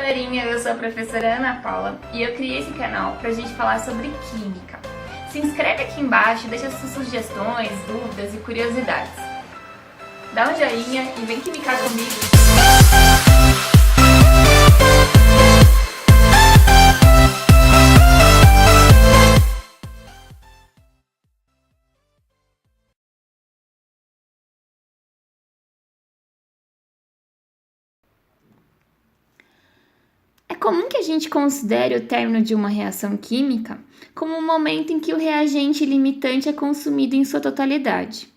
galerinha, eu sou a professora Ana Paula e eu criei esse canal pra gente falar sobre química. Se inscreve aqui embaixo, deixa suas sugestões, dúvidas e curiosidades. Dá um joinha e vem química comigo! É comum que a gente considere o término de uma reação química como um momento em que o reagente limitante é consumido em sua totalidade.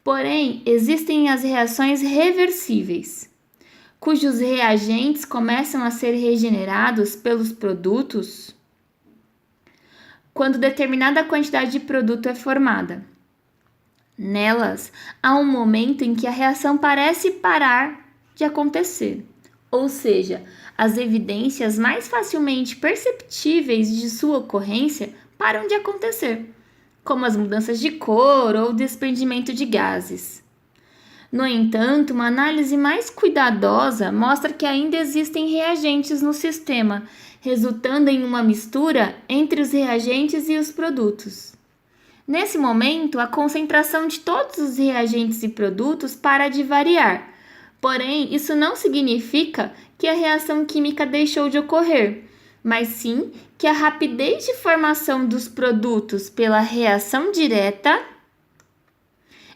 Porém, existem as reações reversíveis, cujos reagentes começam a ser regenerados pelos produtos quando determinada quantidade de produto é formada. Nelas, há um momento em que a reação parece parar de acontecer, ou seja, as evidências mais facilmente perceptíveis de sua ocorrência param de acontecer, como as mudanças de cor ou desprendimento de gases. No entanto, uma análise mais cuidadosa mostra que ainda existem reagentes no sistema, resultando em uma mistura entre os reagentes e os produtos. Nesse momento, a concentração de todos os reagentes e produtos para de variar. Porém, isso não significa que a reação química deixou de ocorrer, mas sim que a rapidez de formação dos produtos pela reação direta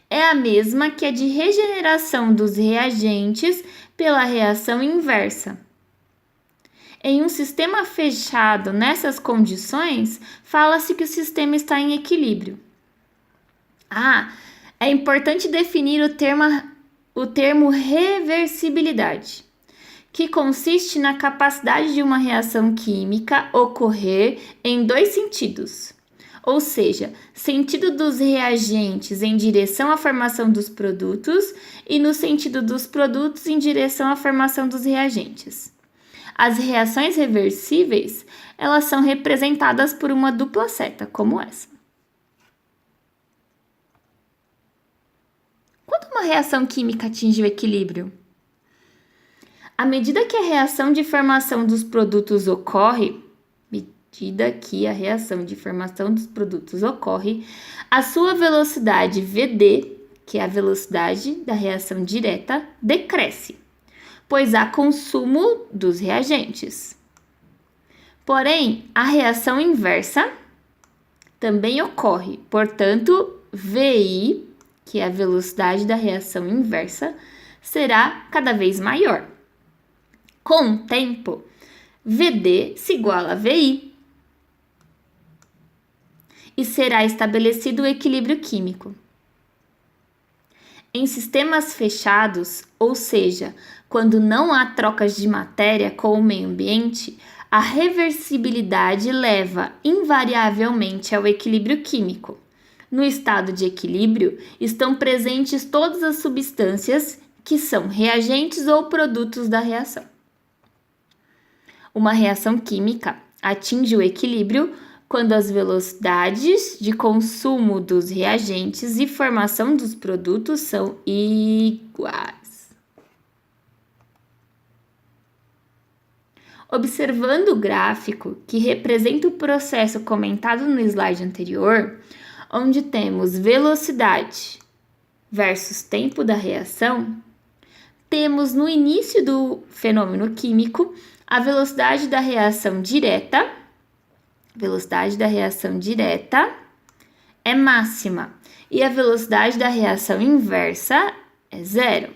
é a mesma que a de regeneração dos reagentes pela reação inversa. Em um sistema fechado nessas condições, fala-se que o sistema está em equilíbrio. É importante definir o termo reversibilidade, que consiste na capacidade de uma reação química ocorrer em dois sentidos, ou seja, sentido dos reagentes em direção à formação dos produtos e no sentido dos produtos em direção à formação dos reagentes. As reações reversíveis, elas são representadas por uma dupla seta, como essa. Quando uma reação química atinge o equilíbrio? À medida que a reação de formação dos produtos ocorre, a sua velocidade Vd, que é a velocidade da reação direta, decresce, pois há consumo dos reagentes. Porém, a reação inversa também ocorre, portanto, Vi, que é a velocidade da reação inversa, será cada vez maior. Com o tempo, Vd se iguala a Vi e será estabelecido o equilíbrio químico. Em sistemas fechados, ou seja, quando não há trocas de matéria com o meio ambiente, a reversibilidade leva invariavelmente ao equilíbrio químico. No estado de equilíbrio, estão presentes todas as substâncias que são reagentes ou produtos da reação. Uma reação química atinge o equilíbrio quando as velocidades de consumo dos reagentes e formação dos produtos são iguais. Observando o gráfico que representa o processo comentado no slide anterior, onde temos velocidade versus tempo da reação, temos no início do fenômeno químico a velocidade da reação direta é máxima e a velocidade da reação inversa é zero.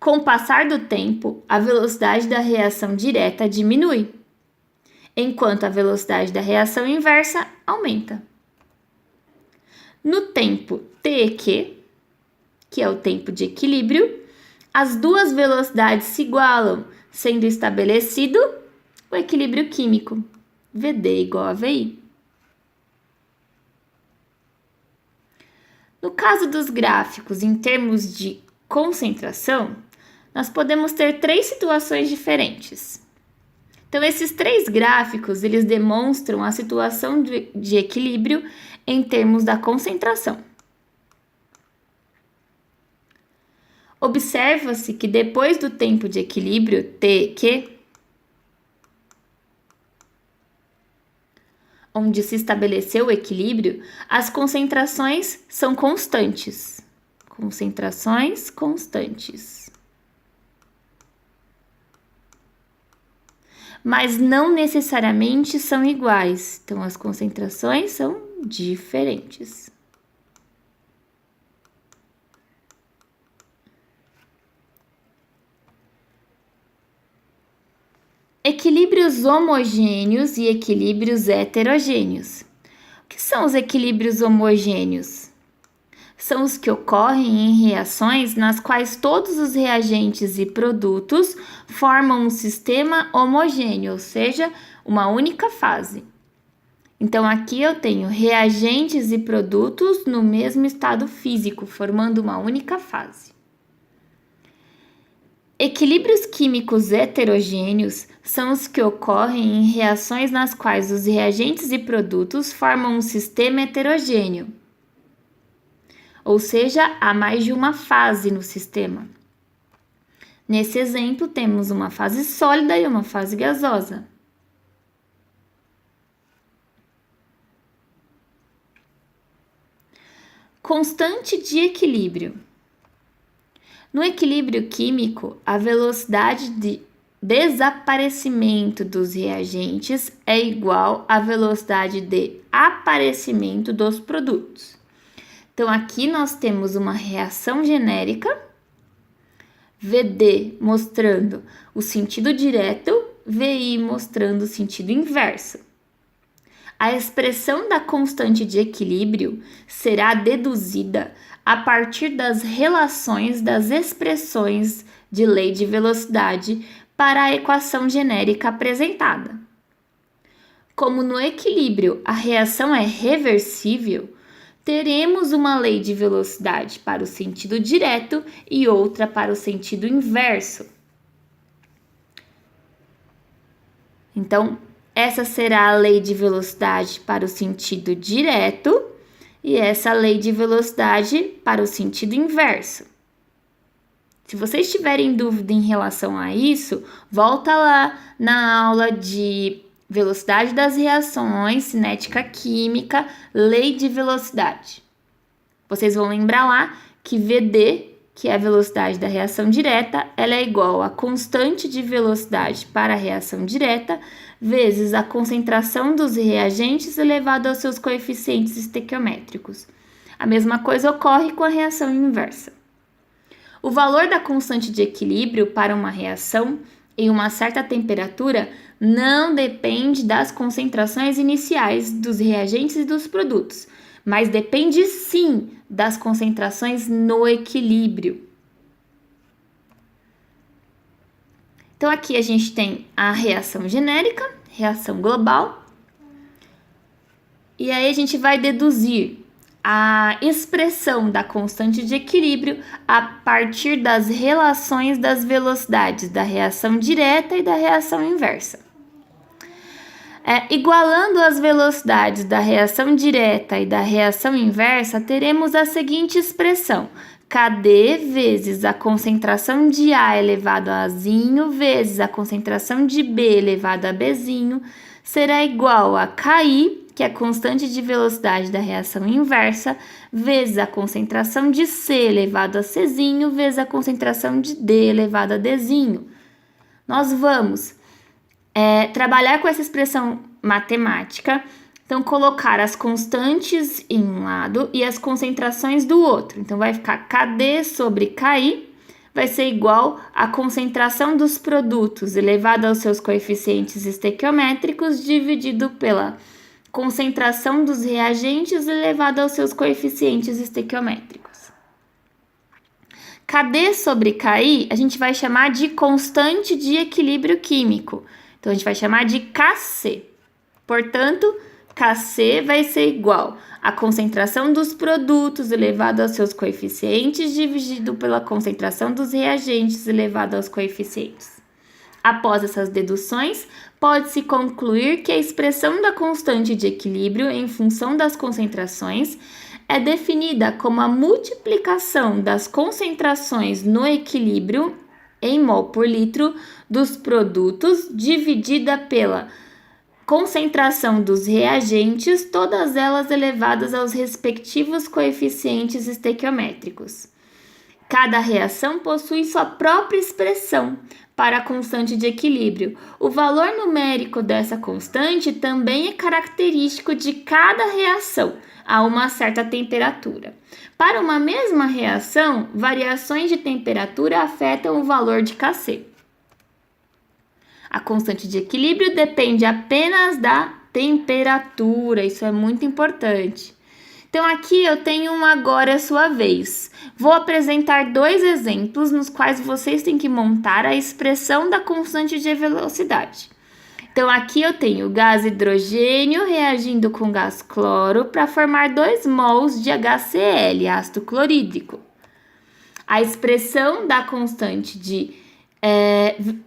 Com o passar do tempo, a velocidade da reação direta diminui, enquanto a velocidade da reação inversa aumenta. No tempo Tq, que é o tempo de equilíbrio, as duas velocidades se igualam, sendo estabelecido o equilíbrio químico, Vd igual a Vi. No caso dos gráficos em termos de concentração, nós podemos ter três situações diferentes. Então, esses três gráficos, eles demonstram a situação de equilíbrio em termos da concentração. Observa-se que depois do tempo de equilíbrio, Tq, onde se estabeleceu o equilíbrio, as concentrações são constantes. Concentrações constantes. Mas não necessariamente são iguais. Então, as concentrações são diferentes. Equilíbrios homogêneos e equilíbrios heterogêneos. O que são os equilíbrios homogêneos? São os que ocorrem em reações nas quais todos os reagentes e produtos formam um sistema homogêneo, ou seja, uma única fase. Então, aqui eu tenho reagentes e produtos no mesmo estado físico, formando uma única fase. Equilíbrios químicos heterogêneos são os que ocorrem em reações nas quais os reagentes e produtos formam um sistema heterogêneo. Ou seja, há mais de uma fase no sistema. Nesse exemplo, temos uma fase sólida e uma fase gasosa. Constante de equilíbrio. No equilíbrio químico, a velocidade de desaparecimento dos reagentes é igual à velocidade de aparecimento dos produtos. Então, aqui nós temos uma reação genérica, VD mostrando o sentido direto, VI mostrando o sentido inverso. A expressão da constante de equilíbrio será deduzida a partir das relações das expressões de lei de velocidade para a equação genérica apresentada. Como no equilíbrio a reação é reversível, teremos uma lei de velocidade para o sentido direto e outra para o sentido inverso. Então, essa será a lei de velocidade para o sentido direto e essa lei de velocidade para o sentido inverso. Se vocês tiverem dúvida em relação a isso, volta lá na aula de velocidade das reações, cinética química, lei de velocidade. Vocês vão lembrar lá que VD, que é a velocidade da reação direta, ela é igual à constante de velocidade para a reação direta, vezes a concentração dos reagentes elevado aos seus coeficientes estequiométricos. A mesma coisa ocorre com a reação inversa. O valor da constante de equilíbrio para uma reação em uma certa temperatura não depende das concentrações iniciais dos reagentes e dos produtos, mas depende sim das concentrações no equilíbrio. Então, aqui a gente tem a reação genérica, reação global, e aí a gente vai deduzir a expressão da constante de equilíbrio a partir das relações das velocidades da reação direta e da reação inversa. Igualando as velocidades da reação direta e da reação inversa, teremos a seguinte expressão: KD vezes a concentração de A elevado a Azinho vezes a concentração de B elevado a Bzinho será igual a KI, que é a constante de velocidade da reação inversa, vezes a concentração de C elevado a Czinho vezes a concentração de D elevado a Dzinho. Nós vamos trabalhar com essa expressão matemática, então colocar as constantes em um lado e as concentrações do outro. Então vai ficar KD sobre KI, vai ser igual à concentração dos produtos elevado aos seus coeficientes estequiométricos dividido pela concentração dos reagentes elevado aos seus coeficientes estequiométricos. KD sobre KI a gente vai chamar de constante de equilíbrio químico. Então, a gente vai chamar de Kc. Portanto, Kc vai ser igual à concentração dos produtos elevado aos seus coeficientes dividido pela concentração dos reagentes elevado aos coeficientes. Após essas deduções, pode-se concluir que a expressão da constante de equilíbrio em função das concentrações é definida como a multiplicação das concentrações no equilíbrio em mol por litro dos produtos dividida pela concentração dos reagentes, todas elas elevadas aos respectivos coeficientes estequiométricos. Cada reação possui sua própria expressão para a constante de equilíbrio. O valor numérico dessa constante também é característico de cada reação a uma certa temperatura. Para uma mesma reação, variações de temperatura afetam o valor de Kc. A constante de equilíbrio depende apenas da temperatura, isso é muito importante. Então, aqui eu tenho um agora é sua vez. Vou apresentar 2 exemplos nos quais vocês têm que montar a expressão da constante de velocidade. Então, aqui eu tenho o gás hidrogênio reagindo com gás cloro para formar 2 mols de HCl, ácido clorídrico. A expressão da constante de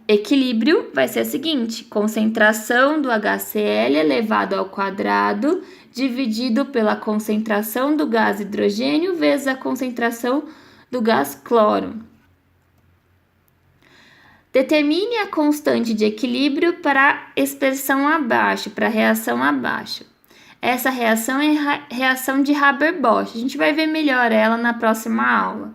equilíbrio vai ser a seguinte: concentração do HCl elevado ao quadrado dividido pela concentração do gás hidrogênio vezes a concentração do gás cloro. Determine a constante de equilíbrio para a expressão abaixo, para a reação abaixo. Essa reação é a reação de Haber-Bosch. A gente vai ver melhor ela na próxima aula.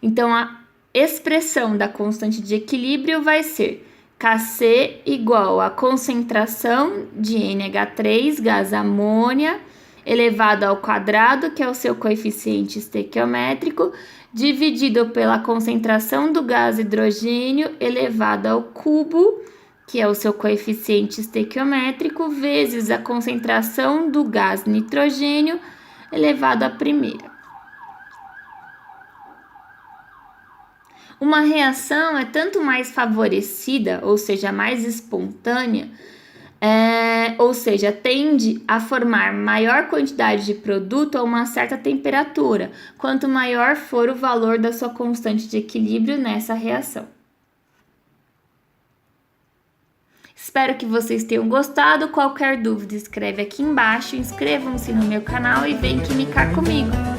Então, a expressão da constante de equilíbrio vai ser Kc igual a concentração de NH3, gás amônia, elevado ao quadrado, que é o seu coeficiente estequiométrico, dividido pela concentração do gás hidrogênio elevado ao cubo, que é o seu coeficiente estequiométrico, vezes a concentração do gás nitrogênio elevado à primeira. Uma reação é tanto mais favorecida, ou seja, mais espontânea, ou seja, tende a formar maior quantidade de produto a uma certa temperatura, quanto maior for o valor da sua constante de equilíbrio nessa reação. Espero que vocês tenham gostado. Qualquer dúvida, escreve aqui embaixo. Inscrevam-se no meu canal e venham química comigo.